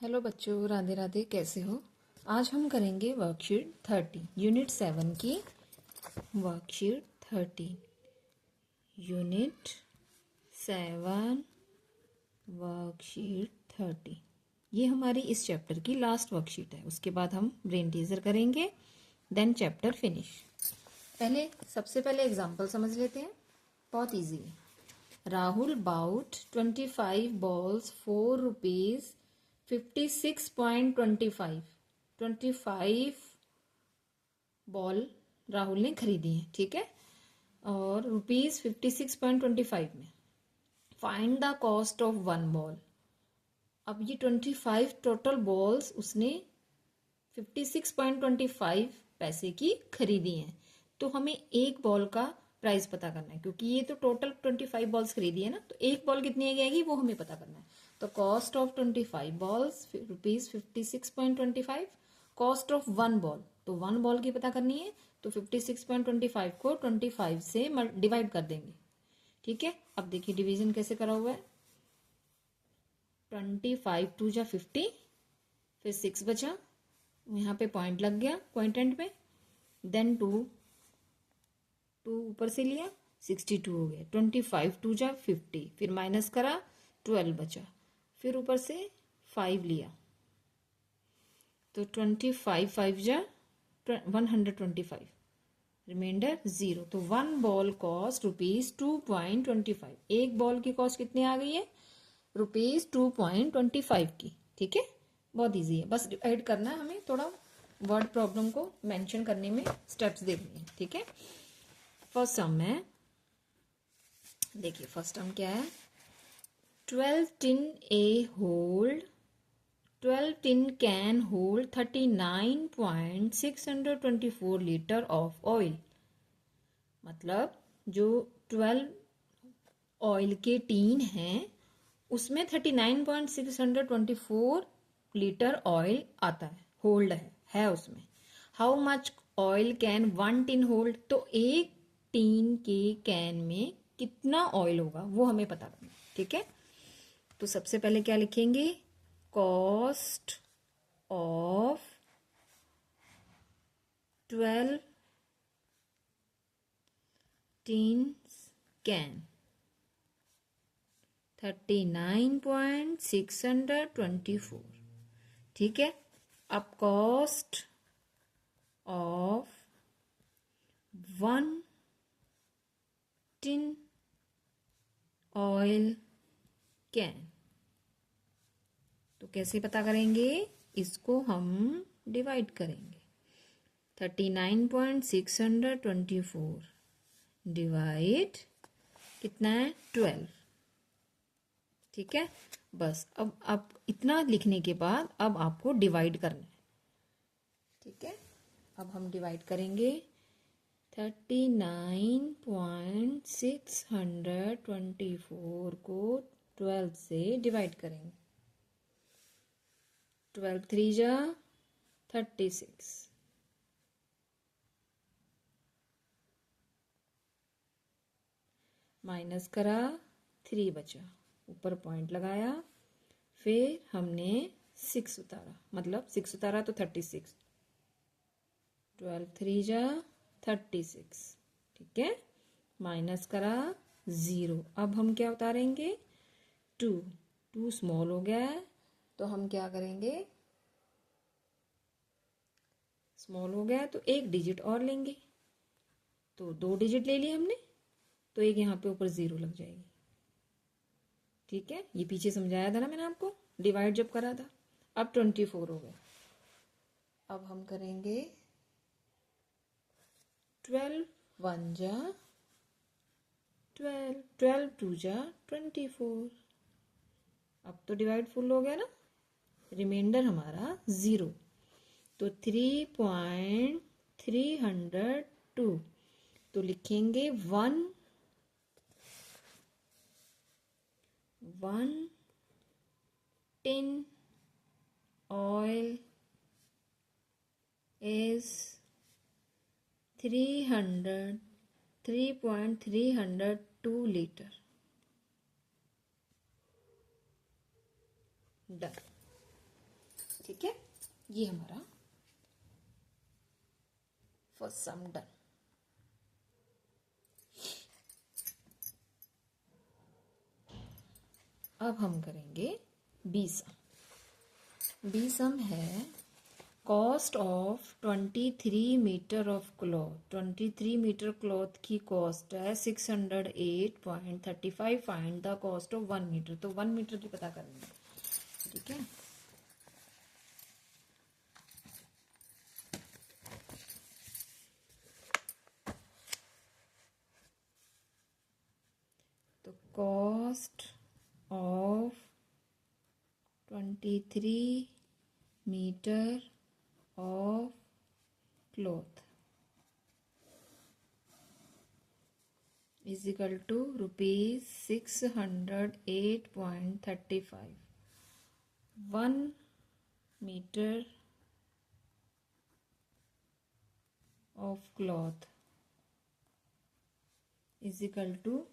Hello बच्चों, राधे राधे। कैसे हो? आज हम करेंगे वर्कशीट 30 यूनिट 7 की। वर्कशीट 30 यूनिट 7 वर्कशीट 30 ये हमारी इस चैप्टर की लास्ट वर्कशीट है। उसके बाद हम ब्रेन टीजर करेंगे, देन चैप्टर फिनिश। सबसे पहले एग्जाम्पल समझ लेते हैं, बहुत इजी है। Rahul bought 25 balls ₹4 56.25 25 ball Rahul ने खरीदी है, ठीक है। और ₹56.25 में find the cost of 1 ball. अब ये 25 टोटल बॉल्स उसने 56.25 पैसे की खरीदी हैं, तो हमें एक बॉल का प्राइस पता करना है, क्योंकि ये तो टोटल 25 बॉल्स खरीदी है ना, तो एक बॉल कितनी की आएगी वो हमें पता करना है। तो cost of 25 balls ₹56.25, cost of 1 ball, तो 1 बॉल की पता करनी है, तो 56.25 को 25 से डिवाइड कर देंगे, ठीक है। अब देखिए डिवीजन कैसे करा हुआ है। 25 2 जा 50, फिर 6 बचा, यहाँ पे पॉइंट लग गया पॉइंट एंड पे, देन 2 ऊपर से लिया, 62 हो गया। 25 2 जा 50, फिर माइनस करा 12 बचा, फिर ऊपर से 5 लिया, तो 25 5 जा 125, रिमाइंडर 0। तो 1 बॉल कॉस्ट ₹2.25। एक बॉल की कॉस्ट कितनी आ गई है? ₹2.25 की, ठीक है। बहुत इजी है, बस ऐड करना है हमें, थोड़ा वर्ड प्रॉब्लम को मेंशन करने में स्टेप्स देखने हैं, ठीक है। फर्स्ट सम है, देखिए फर्स्ट सम क्या है। 12 tin can hold 39.624 litre of oil. मतलब जो 12 ऑयल के टीन हैं उसमें 39.624 लीटर ऑयल आता है, होल्ड है उसमें। How much oil can 1 tin hold, तो एक टीन के कैन में कितना ऑयल होगा वो हमें पता करना है, ठीक है। तो सबसे पहले क्या लिखेंगे? कॉस्ट ऑफ 12 टीन्स कैन 39.624, ठीक है। अब cost of 1 tin oil can, तो कैसे पता करेंगे? इसको हम डिवाइड करेंगे। 39.624 डिवाइड कितना है? 12, ठीक है। बस अब इतना लिखने के बाद अब आपको डिवाइड करना है, ठीक है। अब हम डिवाइड करेंगे। 39.624 को 12 से डिवाइड करेंगे। 12 3 जा 36, माइनस करा 3 बचा, ऊपर पॉइंट लगाया, फिर हमने 6 उतारा, मतलब 6 उतारा तो 36। 12 3 जा 36, ठीक है। माइनस करा 0, अब हम क्या उतारेंगे? 2 स्मॉल हो गया है, तो हम क्या करेंगे? स्मॉल हो गया है तो एक डिजिट और लेंगे, तो 2 डिजिट ले लिए हमने, तो एक यहाँ पे ऊपर 0 लग जाएगी, ठीक है। ये पीछे समझाया था ना मैंने आपको, डिवाइड जब करा था। अब 24 हो गया। अब हम करेंगे 12 1 जा 12, 12 2 जा 24। अब तो डिवाइड फुल हो गया ना, रिमाइंडर हमारा 0, तो 3.302, तो लिखेंगे 1 tin oil is 3.302 litre. Done. ठीक है, ये हमारा फर्स्ट सम डन। अब हम करेंगे बी सम। बी सम है cost of 23 metre of cloth. 23 metre cloth की कॉस्ट है 608.35। Find the cost of 1 metre. तो 1 मीटर की पता करनी है, ठीक है। तो cost of 23 metre of cloth is equal to ₹608.35। 1 metre of cloth is equal to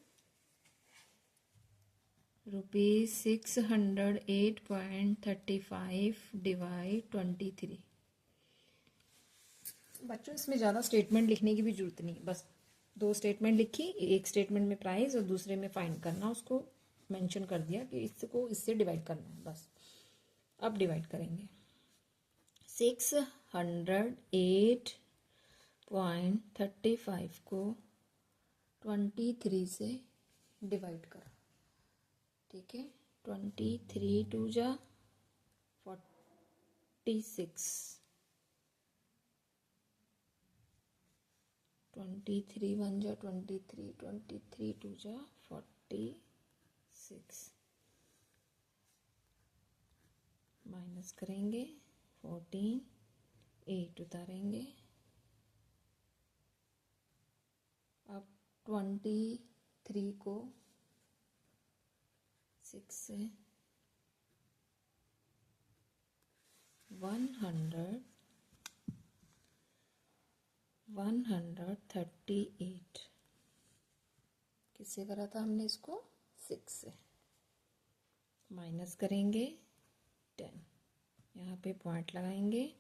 ₹608.35 divide 23। बच्चों इसमें ज़्यादा स्टेटमेंट लिखने की भी जरूरत नहीं, बस 2 स्टेटमेंट लिखी, एक स्टेटमेंट में प्राइस और दूसरे में फाइंड करना, उसको मेंशन कर दिया कि इसको इससे डिवाइड करना है बस। अब डिवाइड करेंगे। 608.35 को 23 से डिवाइड करो, ठीक है। 23 2 जा 46, 23 1 जा 23, 23 2 जा 46, माइनस करेंगे 14, 8 उतारेंगे। अब 23 को 6 से 138 किससे करा था हमने इसको? 6 से। माइनस करेंगे 10, यहाँ पे पॉइंट लगाएंगे,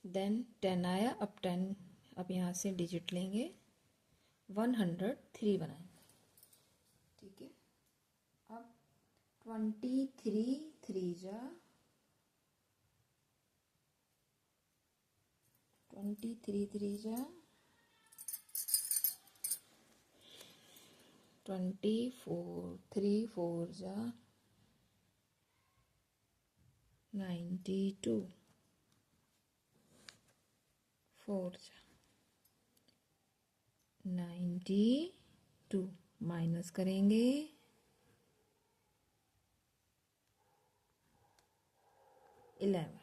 देन 10 आया। अब 10, अब यहाँ से डिजिट लेंगे, 103 बनाएंगे, ठीक है। अब 23 3 जा 23 3 जा 24, 3 4 जा 92, 4 जा 92, माइनस करेंगे 11,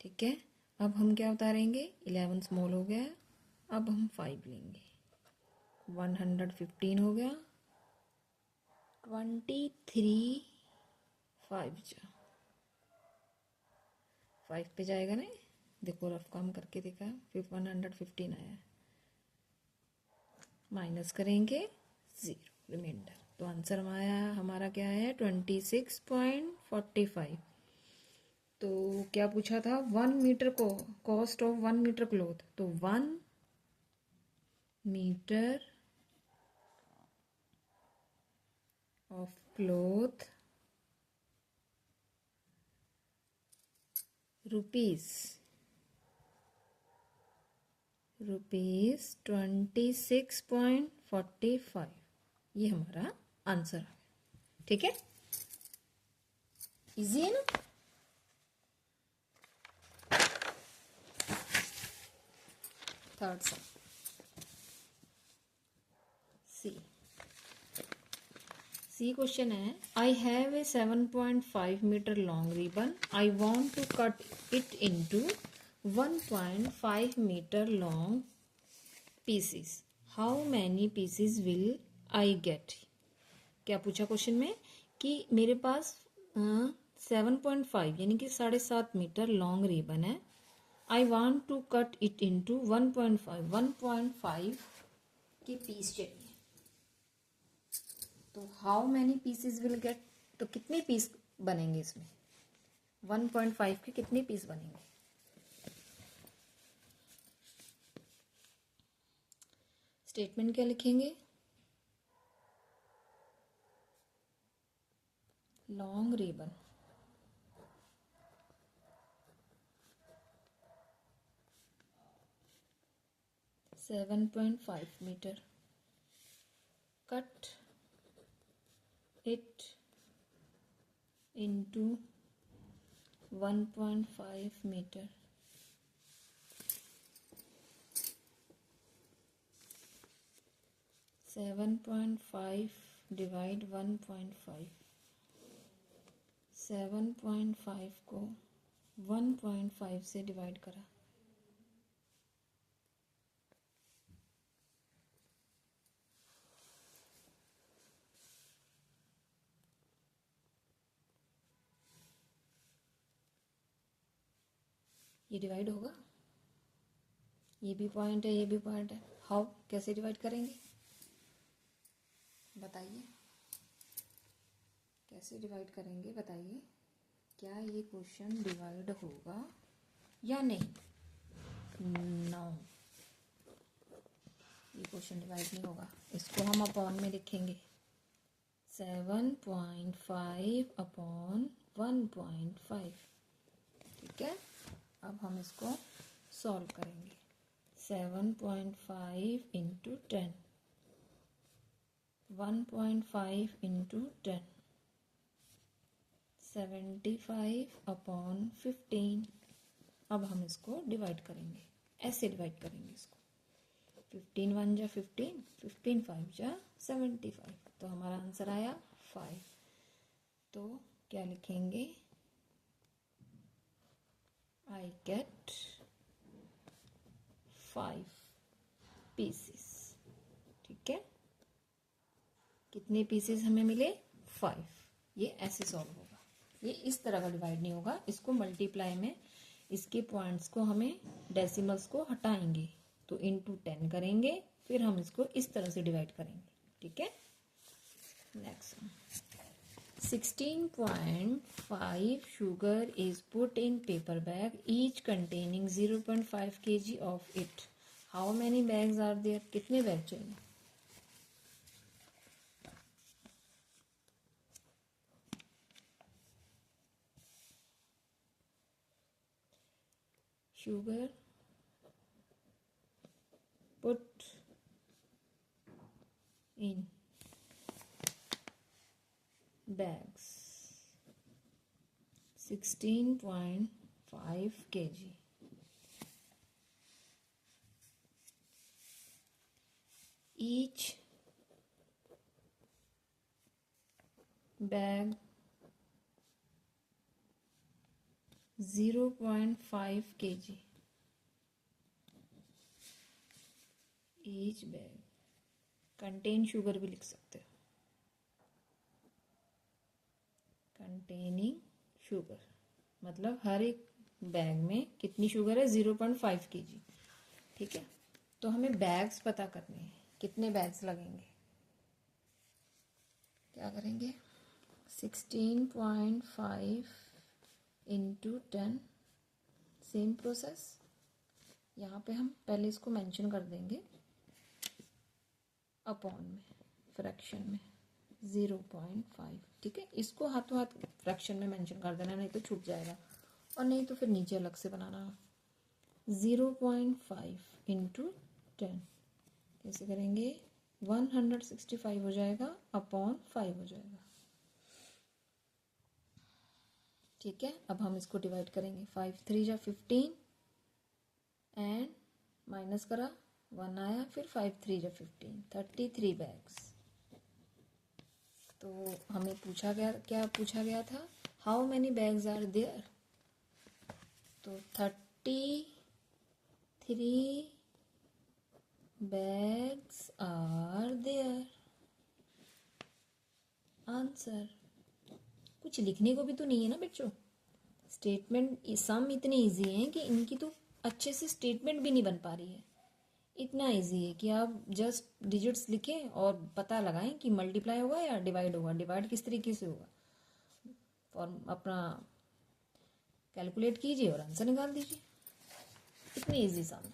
ठीक है। अब हम क्या उतारेंगे? 11 स्मॉल हो गया, अब हम 5 लेंगे, 115 हो गया। 23 5 जा 5 पे जाएगा ना, देखो रफ काम करके देखा, फिर 115 आया, माइनस करेंगे 0 रिमाइंडर। तो आंसर हमारा क्या है? 26.45। तो क्या पूछा था? 1 मीटर को कॉस्ट ऑफ 1 मीटर क्लॉथ, तो 1 मीटर ऑफ क्लॉथ रुपीस 26.45, ये हमारा आंसर है, ठीक है। इजी है ना? थर्ड सम, सी क्वेश्चन है, I have a 7.5 metre long ribbon, I want to cut it into 1.5 metre long pieces, how many pieces will I get? क्या पूछा क्वेश्चन में कि मेरे पास 7.5 यानी कि 7.5 मीटर लॉन्ग रिबन है, I want to cut it into 1.5 के piece चाहिए, तो how many pieces will get? तो कितने पीस बनेंगे इसमें? 1.5 के कितने पीस बनेंगे? स्टेटमेंट क्या लिखेंगे? Long ribbon 7.5 metre, cut it into 1.5 meter. Seven point five divide 1.5, 7.5 को 1.5 से डिवाइड करा, ये डिवाइड होगा। ये भी पॉइंट है, ये भी पॉइंट है। हाउ, कैसे डिवाइड करेंगे बताइए? कैसे डिवाइड करेंगे बताइए? क्या ये क्वेश्चन डिवाइड होगा या नहीं? नो, ये क्वेश्चन डिवाइड नहीं होगा। इसको हम अपॉन में लिखेंगे, 7.5 अपॉन 1.5। ठीक है, अब हम इसको सॉल्व करेंगे। 7.5 इंटू 10, 1.5 इंटू 10, 75 अपॉन 15। अब हम इसको डिवाइड करेंगे, ऐसे डिवाइड करेंगे इसको। 15 1 जा 15, 15 5 जा 75, तो हमारा आंसर आया 5। तो क्या लिखेंगे? I get 5 pieces। ठीक है, कितने पीसेस हमें मिले? 5। ये ऐसे सॉल्व होगा, ये इस तरह का डिवाइड नहीं होगा। इसको मल्टीप्लाई में इसके पॉइंट्स को हमें डेसिमल्स को हटाएंगे तो इनटू 10 करेंगे, फिर हम इसको इस तरह से डिवाइड करेंगे। ठीक है, next 16.5 sugar is put in paper bag, each containing 0.5 kg of it. How many bags are there? कितने बैग चाहिए? Sugar put in bags 16.5 kg. Each bag 0.5 kg. Each bag contain sugar भी लिख सकते हो, containing sugar मतलब हर एक bag में कितनी शुगर है? 0.5 kg। ठीक है, तो हमें बैग्स पता करने हैं, कितने बैग्स लगेंगे। क्या करेंगे? 16.5 इंटू 10, सेम प्रोसेस। यहाँ पे हम पहले इसको मेंशन कर देंगे अपॉन में, फ्रैक्शन में 0.5। ठीक है, इसको हाथों हाथ फ्रैक्शन में मेंशन कर देना, नहीं तो छूट जाएगा, और नहीं तो फिर नीचे अलग से बनाना। 0.5 इंटू 10 कैसे करेंगे? 165 हो जाएगा अपॉन 5 हो जाएगा। ठीक है, अब हम इसको डिवाइड करेंगे। 5 3 जा 15 एंड माइनस करा 1 आया, फिर 5 3 जा 15, 33 बैग्स। तो हमें पूछा गया, क्या पूछा गया था? How many bags are there? तो 33 बैग्स आर देयर। आंसर। कुछ लिखने को भी तो नहीं है ना बच्चों। स्टेटमेंट सम इतने इजी हैं कि इनकी तो अच्छे से स्टेटमेंट भी नहीं बन पा रही है। इतना इजी है कि आप जस्ट डिजिट्स लिखें और पता लगाएं कि मल्टीप्लाई होगा या डिवाइड होगा। डिवाइड किस तरीके से होगा, फॉर्म अपना कैलकुलेट कीजिए और आंसर निकाल दीजिए, इतनी इजी सम है।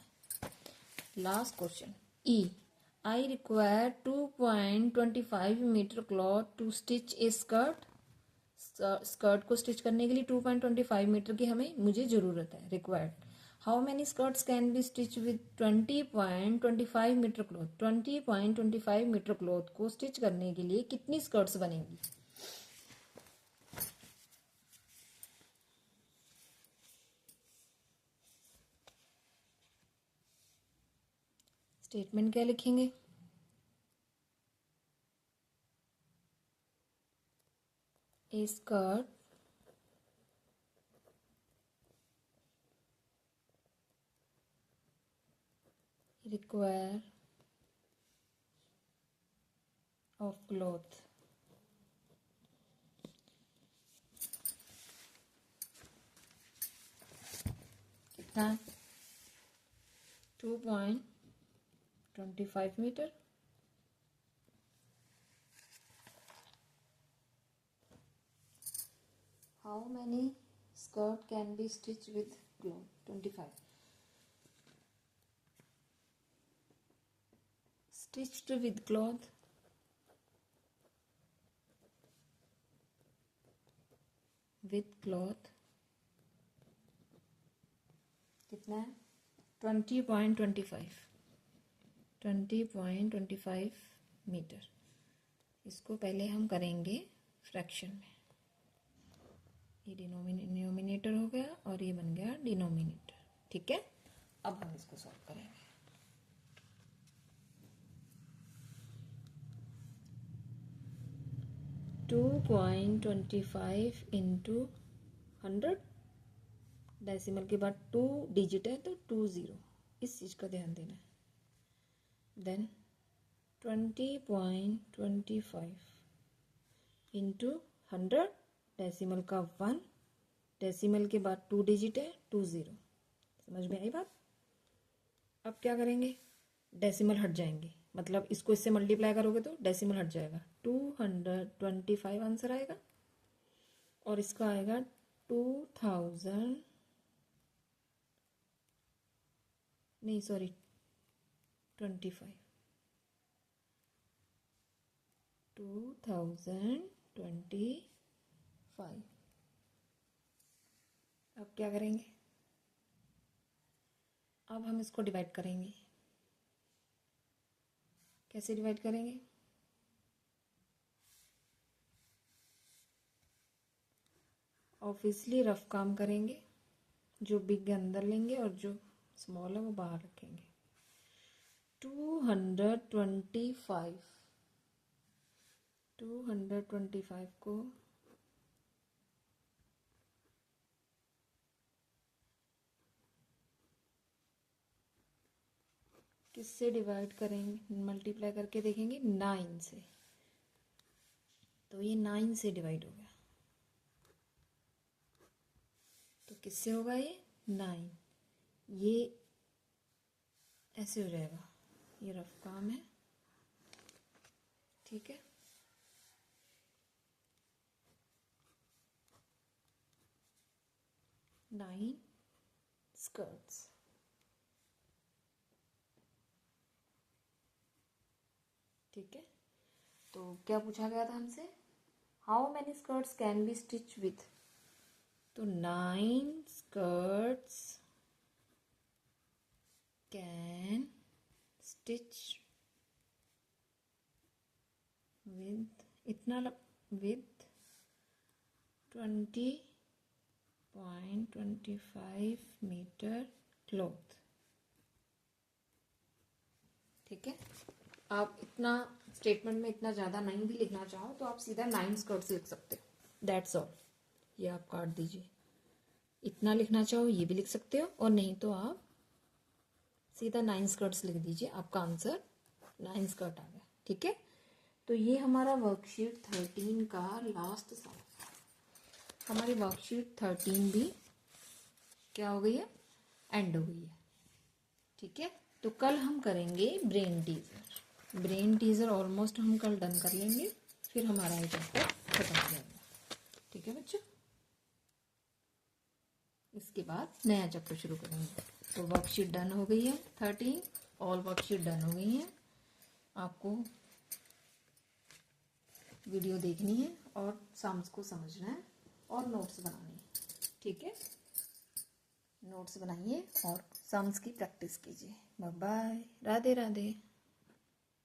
Last question E, I require 2.25 metre cloth to stitch a skirt. Skirt को स्टिच करने के लिए 2.25 मीटर की मुझे ज़रूरत है, required. How many skirts can be stitch with 20.25 metre cloth. 20.25 metre cloth को स्टिच करने के लिए कितनी स्कर्ट्स बनेंगी। स्टेटमेंट क्या लिखेंगे, a skirt require of cloth कितना, 2.25 metre. How many skirt can be stitch with cloth 25 stitched with cloth कितना है, 20.25 मीटर। इसको पहले हम करेंगे फ्रैक्शन में, ये डिनोमिनेटर हो गया और ये बन गया डिनोमिनेटर, ठीक है। अब हम इसको सॉल्व करेंगे। 2.25 इंटू 100, डेसिमल के बाद 2 डिजिट है तो 20, इस चीज़ का ध्यान देना है। देन 20.25 इंटू 100, डेसिमल का 1, डेसिमल के बाद 2 डिजिट है 20। समझ में आई बात। अब क्या करेंगे, डेसिमल हट जाएंगे, मतलब इसको इससे मल्टीप्लाई करोगे तो डेसिमल हट जाएगा, 225 आंसर आएगा। और इसका आएगा 2000, नहीं सॉरी 25, 2025। अब क्या करेंगे, अब हम इसको डिवाइड करेंगे। कैसे डिवाइड करेंगे, ऑब्वियसली रफ काम करेंगे, जो बिग अंदर लेंगे और जो स्मॉल है वो बाहर रखेंगे। 225 को किससे डिवाइड करेंगे, मल्टीप्लाई करके देखेंगे 9 से, तो ये 9 से डिवाइड हो गया, तो किससे होगा ये 9, ये ऐसे हो जाएगा, ये रफ काम है, ठीक है। नाइन स्कर्ट्स, ठीक है। तो क्या पूछा गया था हमसे, how many skirts can be stitch with, तो 9 स्कर्ट्स कैन स्टिच विथ इतना, विथ 20.25 मीटर क्लॉथ, ठीक है। आप इतना स्टेटमेंट में इतना ज़्यादा नहीं भी लिखना चाहो तो आप सीधा 9 स्कर्ट्स लिख सकते हो, दैट्स ऑल। ये आप काट दीजिए, इतना लिखना चाहो ये भी लिख सकते हो, और नहीं तो आप सीधा 9 स्कर्ट्स लिख दीजिए, आपका आंसर 9 स्कर्ट आ गया, ठीक है। तो ये हमारा वर्कशीट 13 का लास्ट सम, हमारी वर्कशीट 13 भी क्या हो गई है, एंड हो गई है, ठीक है। तो कल हम करेंगे brain teaser. Brain teaser almost हम कल डन कर लेंगे, फिर हमारा ये चैप्टर खत्म हो जाएगा, ठीक है बच्चों। इसके बाद नया चैप्टर शुरू करेंगे। तो वर्कशीट डन हो गई है 13, ऑल वर्कशीट डन हो गई है। आपको वीडियो देखनी है और सम्स को समझना है और नोट्स बनानी है। ठीक है, नोट्स बनाइए और सम्स की प्रैक्टिस कीजिए। Bye bye, Radhe Radhe.